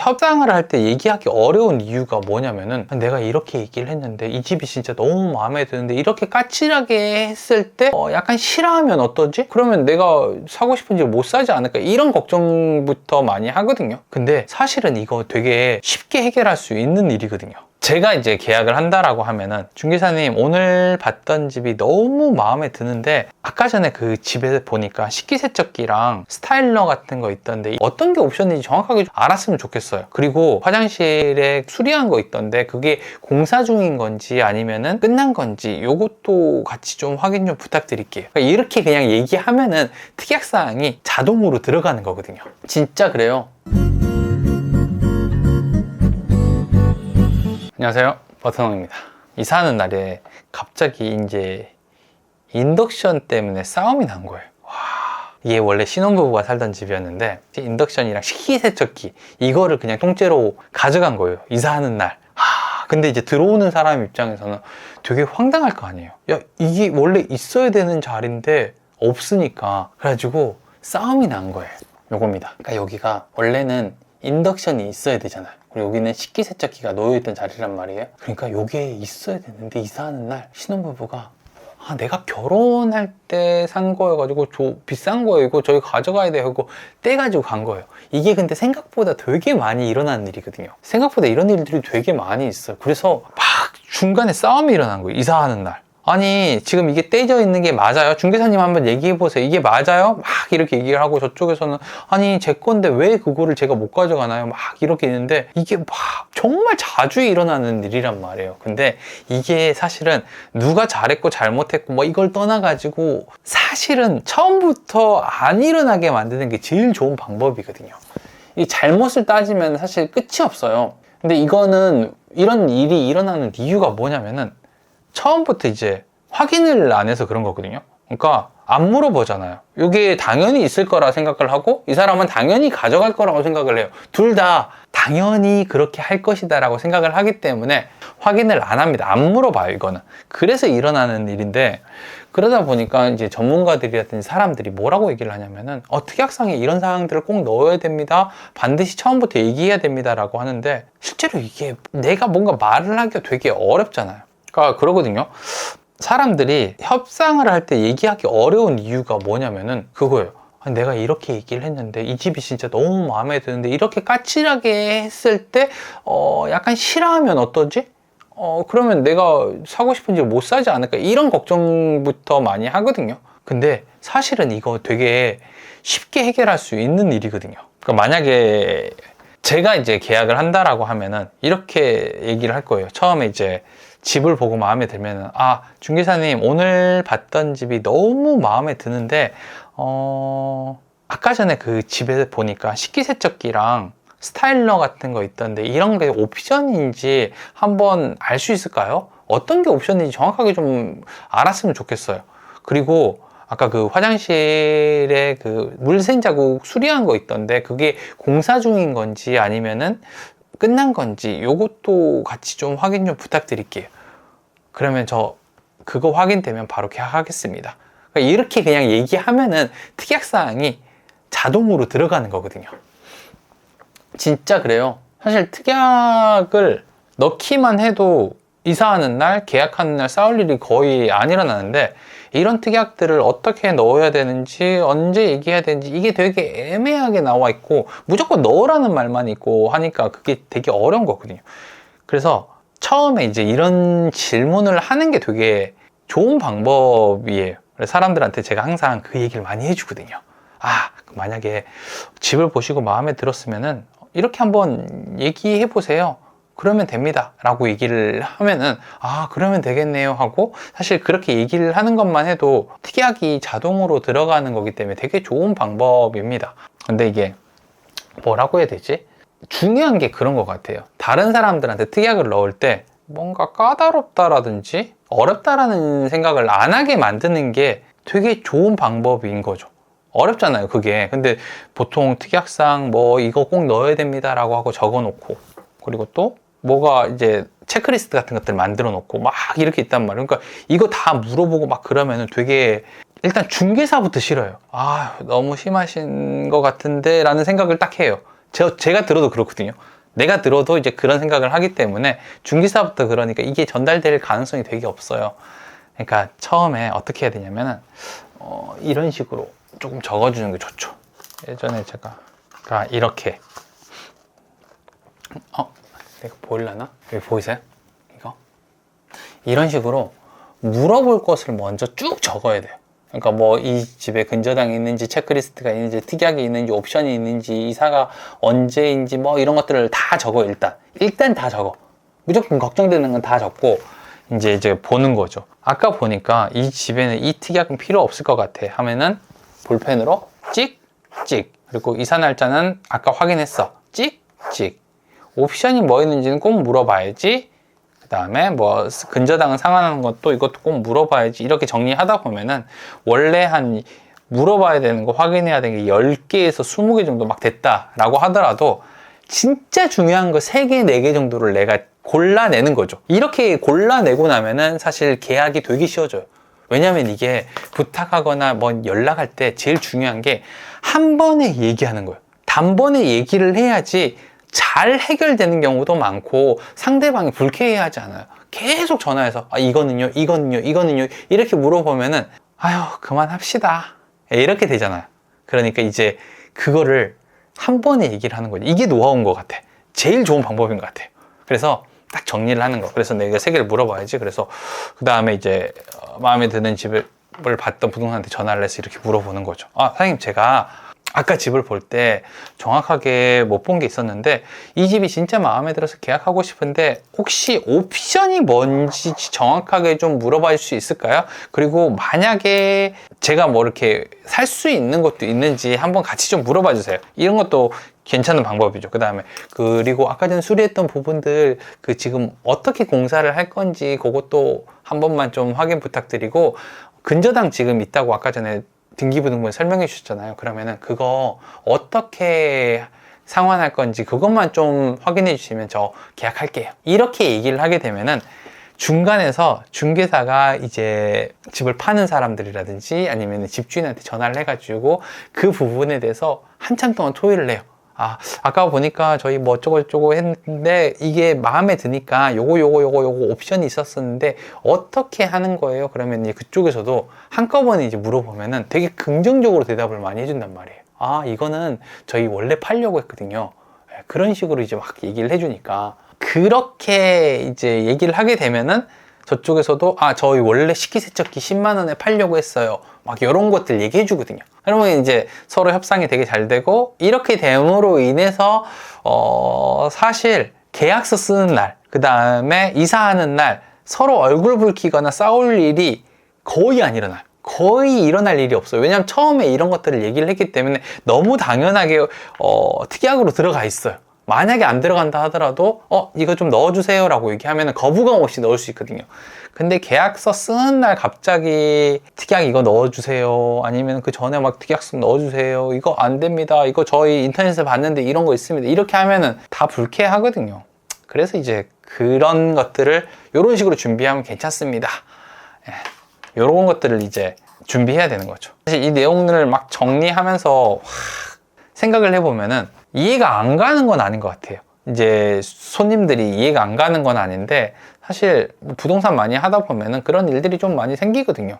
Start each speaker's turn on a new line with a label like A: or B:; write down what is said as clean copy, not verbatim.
A: 협상을 할 때 얘기하기 어려운 이유가 뭐냐면은 내가 이렇게 얘기를 했는데 이 집이 진짜 너무 마음에 드는데 이렇게 까칠하게 했을 때 약간 싫어하면 어떠지? 그러면 내가 사고 싶은 집을 못 사지 않을까? 이런 걱정부터 많이 하거든요. 근데 사실은 이거 되게 쉽게 해결할 수 있는 일이거든요. 제가 이제 계약을 한다라고 하면은 중개사님 오늘 봤던 집이 너무 마음에 드는데 아까 전에 그 집에 보니까 식기세척기랑 스타일러 같은 거 있던데 어떤 게 옵션인지 정확하게 알았으면 좋겠어요. 그리고 화장실에 수리한 거 있던데 그게 공사 중인 건지 아니면은 끝난 건지 요것도 같이 좀 확인 좀 부탁드릴게요. 그러니까 이렇게 그냥 얘기하면은 특약사항이 자동으로 들어가는 거거든요. 진짜 그래요. 안녕하세요, 버터농입니다. 이사하는 날에 갑자기 이제 인덕션 때문에 싸움이 난 거예요. 와, 이게 원래 신혼부부가 살던 집이었는데 인덕션이랑 식기세척기 이거를 그냥 통째로 가져간 거예요, 이사하는 날. 근데 이제 들어오는 사람 입장에서는 되게 황당할 거 아니에요. 야, 이게 원래 있어야 되는 자리인데 없으니까. 그래가지고 싸움이 난 거예요. 요겁니다. 그러니까 여기가 원래는 인덕션이 있어야 되잖아요. 그리고 여기는 식기세척기가 놓여있던 자리란 말이에요. 그러니까 여기에 있어야 되는데 이사하는 날 신혼부부가 내가 결혼할 때 산 거여가지고 비싼 거예요. 이거 저희 가져가야 돼요. 하고 떼가지고 간 거예요. 이게 근데 생각보다 되게 많이 일어나는 일이거든요. 생각보다 이런 일들이 되게 많이 있어요. 그래서 막 중간에 싸움이 일어난 거예요. 이사하는 날. 아니 지금 이게 떼져 있는 게 맞아요? 중개사님 한번 얘기해 보세요. 이게 맞아요? 막 이렇게 얘기를 하고 저쪽에서는 아니 제 건데 왜 그거를 제가 못 가져가나요? 막 이렇게 있는데 이게 막 정말 자주 일어나는 일이란 말이에요. 근데 이게 사실은 누가 잘했고 잘못했고 뭐 이걸 떠나가지고 사실은 처음부터 안 일어나게 만드는 게 제일 좋은 방법이거든요. 이 잘못을 따지면 사실 끝이 없어요. 근데 이거는 이런 일이 일어나는 이유가 뭐냐면은 처음부터 이제 확인을 안 해서 그런 거거든요. 그러니까 안 물어보잖아요. 이게 당연히 있을 거라 생각을 하고 이 사람은 당연히 가져갈 거라고 생각을 해요. 둘 다 당연히 그렇게 할 것이다 라고 생각을 하기 때문에 확인을 안 합니다. 안 물어봐요, 이거는. 그래서 일어나는 일인데 그러다 보니까 이제 전문가들이라든지 사람들이 뭐라고 얘기를 하냐면은 특약상에 이런 사항들을 꼭 넣어야 됩니다. 반드시 처음부터 얘기해야 됩니다 라고 하는데 실제로 이게 내가 뭔가 말을 하기가 되게 어렵잖아요. 그러니까 그러거든요. 사람들이 협상을 할 때 얘기하기 어려운 이유가 뭐냐면은 그거예요. 내가 이렇게 얘기를 했는데 이 집이 진짜 너무 마음에 드는데 이렇게 까칠하게 했을 때 약간 싫어하면 어떠지? 그러면 내가 사고 싶은 집을 못 사지 않을까? 이런 걱정부터 많이 하거든요. 근데 사실은 이거 되게 쉽게 해결할 수 있는 일이거든요. 그러니까 만약에 제가 이제 계약을 한다라고 하면은 이렇게 얘기를 할 거예요. 처음에 이제 집을 보고 마음에 들면은 중개사님 오늘 봤던 집이 너무 마음에 드는데 아까 전에 그 집에 보니까 식기세척기랑 스타일러 같은 거 있던데 이런 게 옵션인지 한번 알 수 있을까요? 어떤 게 옵션인지 정확하게 좀 알았으면 좋겠어요. 그리고 아까 그 화장실에 그 물샘 자국 수리한 거 있던데 그게 공사 중인 건지 아니면은 끝난 건지 요것도 같이 좀 확인 좀 부탁드릴게요. 그러면 저 그거 확인되면 바로 계약하겠습니다. 그러니까 이렇게 그냥 얘기하면은 특약사항이 자동으로 들어가는 거거든요. 진짜 그래요. 사실 특약을 넣기만 해도 이사하는 날, 계약하는 날 싸울 일이 거의 안 일어나는데 이런 특약들을 어떻게 넣어야 되는지 언제 얘기해야 되는지 이게 되게 애매하게 나와 있고 무조건 넣으라는 말만 있고 하니까 그게 되게 어려운 거거든요. 그래서 처음에 이제 이런 질문을 하는 게 되게 좋은 방법이에요. 그래서 사람들한테 제가 항상 그 얘기를 많이 해주거든요. 만약에 집을 보시고 마음에 들었으면은 이렇게 한번 얘기해 보세요. 그러면 됩니다 라고 얘기를 하면은 그러면 되겠네요 하고 사실 그렇게 얘기를 하는 것만 해도 특약이 자동으로 들어가는 거기 때문에 되게 좋은 방법입니다. 근데 이게 뭐라고 해야 되지? 중요한 게 그런 것 같아요. 다른 사람들한테 특약을 넣을 때 뭔가 까다롭다라든지 어렵다라는 생각을 안 하게 만드는 게 되게 좋은 방법인 거죠. 어렵잖아요 그게. 근데 보통 특약상 뭐 이거 꼭 넣어야 됩니다 라고 하고 적어 놓고 그리고 또 뭐가 이제 체크리스트 같은 것들 만들어 놓고 막 이렇게 있단 말이에요. 그러니까 이거 다 물어보고 막 그러면은 되게 일단 중개사부터 싫어요. 너무 심하신 것 같은데 라는 생각을 딱 해요. 제가 들어도 그렇거든요. 내가 들어도 이제 그런 생각을 하기 때문에 중개사부터 그러니까 이게 전달될 가능성이 되게 없어요. 그러니까 처음에 어떻게 해야 되냐면은 이런 식으로 조금 적어주는 게 좋죠. 예전에 제가 이렇게 내가 보일라나? 여기 보이세요? 이거 이런 식으로 물어볼 것을 먼저 쭉 적어야 돼요. 그러니까 뭐 이 집에 근저당이 있는지, 체크리스트가 있는지, 특약이 있는지, 옵션이 있는지, 이사가 언제인지 뭐 이런 것들을 다 적어. 일단 다 적어. 무조건 걱정되는 건 다 적고 이제 보는 거죠. 아까 보니까 이 집에는 이 특약은 필요 없을 것 같아 하면은 볼펜으로 찍찍, 그리고 이사 날짜는 아까 확인했어, 찍찍, 옵션이 뭐 있는지는 꼭 물어봐야지, 그 다음에 뭐 근저당은 상환하는 것도 이것도 꼭 물어봐야지, 이렇게 정리하다 보면은 원래 한 물어봐야 되는 거, 확인해야 되는 게 10개에서 20개 정도 막 됐다라고 하더라도 진짜 중요한 거 3개, 4개 정도를 내가 골라내는 거죠. 이렇게 골라내고 나면은 사실 계약이 되게 쉬워져요. 왜냐면 이게 부탁하거나 뭐 연락할 때 제일 중요한 게 한 번에 얘기하는 거예요. 단번에 얘기를 해야지 잘 해결되는 경우도 많고 상대방이 불쾌해하지 않아요. 계속 전화해서 이거는요 이렇게 물어보면은 아유 그만합시다 이렇게 되잖아요. 그러니까 이제 그거를 한 번에 얘기를 하는 거죠. 이게 노하우인 것 같아. 제일 좋은 방법인 것 같아요. 그래서 딱 정리를 하는 거. 그래서 내가 3개를 물어봐야지. 그래서 그 다음에 이제 마음에 드는 집을 봤던 부동산한테 전화를 해서 이렇게 물어보는 거죠. 사장님, 제가 아까 집을 볼 때 정확하게 못 본 게 있었는데 이 집이 진짜 마음에 들어서 계약하고 싶은데 혹시 옵션이 뭔지 정확하게 좀 물어봐 줄 수 있을까요? 그리고 만약에 제가 뭐 이렇게 살 수 있는 것도 있는지 한번 같이 좀 물어봐 주세요. 이런 것도 괜찮은 방법이죠. 그 다음에 그리고 아까 전에 수리했던 부분들 지금 어떻게 공사를 할 건지 그것도 한 번만 좀 확인 부탁드리고, 근저당 지금 있다고 아까 전에 등기부등본 설명해 주셨잖아요. 그러면은 그거 어떻게 상환할 건지 그것만 좀 확인해 주시면 저 계약할게요. 이렇게 얘기를 하게 되면은 중간에서 중개사가 이제 집을 파는 사람들이라든지 아니면 집주인한테 전화를 해가지고 그 부분에 대해서 한참 동안 토의를 해요. 아까 보니까 저희 뭐 어쩌고 했는데 이게 마음에 드니까 요거 옵션이 있었었는데 어떻게 하는 거예요? 그러면 이제 그쪽에서도 한꺼번에 이제 물어보면은 되게 긍정적으로 대답을 많이 해준단 말이에요. 이거는 저희 원래 팔려고 했거든요. 그런 식으로 이제 막 얘기를 해주니까, 그렇게 이제 얘기를 하게 되면은 저쪽에서도 저희 원래 식기세척기 10만 원에 팔려고 했어요. 막 이런 것들 얘기해 주거든요. 그러면 이제 서로 협상이 되게 잘 되고, 이렇게 됨으로 인해서 사실 계약서 쓰는 날, 그 다음에 이사하는 날 서로 얼굴 붉히거나 싸울 일이 거의 안 일어나요. 거의 일어날 일이 없어요. 왜냐하면 처음에 이런 것들을 얘기를 했기 때문에 너무 당연하게 특약으로 들어가 있어요. 만약에 안 들어간다 하더라도 이거 좀 넣어주세요 라고 얘기하면 거부감 없이 넣을 수 있거든요. 근데 계약서 쓰는 날 갑자기 특약 이거 넣어주세요, 아니면 그 전에 막 특약서 넣어주세요, 이거 안 됩니다, 이거 저희 인터넷에서 봤는데 이런 거 있습니다, 이렇게 하면은 다 불쾌하거든요. 그래서 이제 그런 것들을 이런 식으로 준비하면 괜찮습니다. 이런 것들을 이제 준비해야 되는 거죠. 사실 이 내용들을 막 정리하면서 생각을 해보면은 이해가 안 가는 건 아닌 것 같아요. 이제 손님들이 이해가 안 가는 건 아닌데, 사실 부동산 많이 하다 보면은 그런 일들이 좀 많이 생기거든요.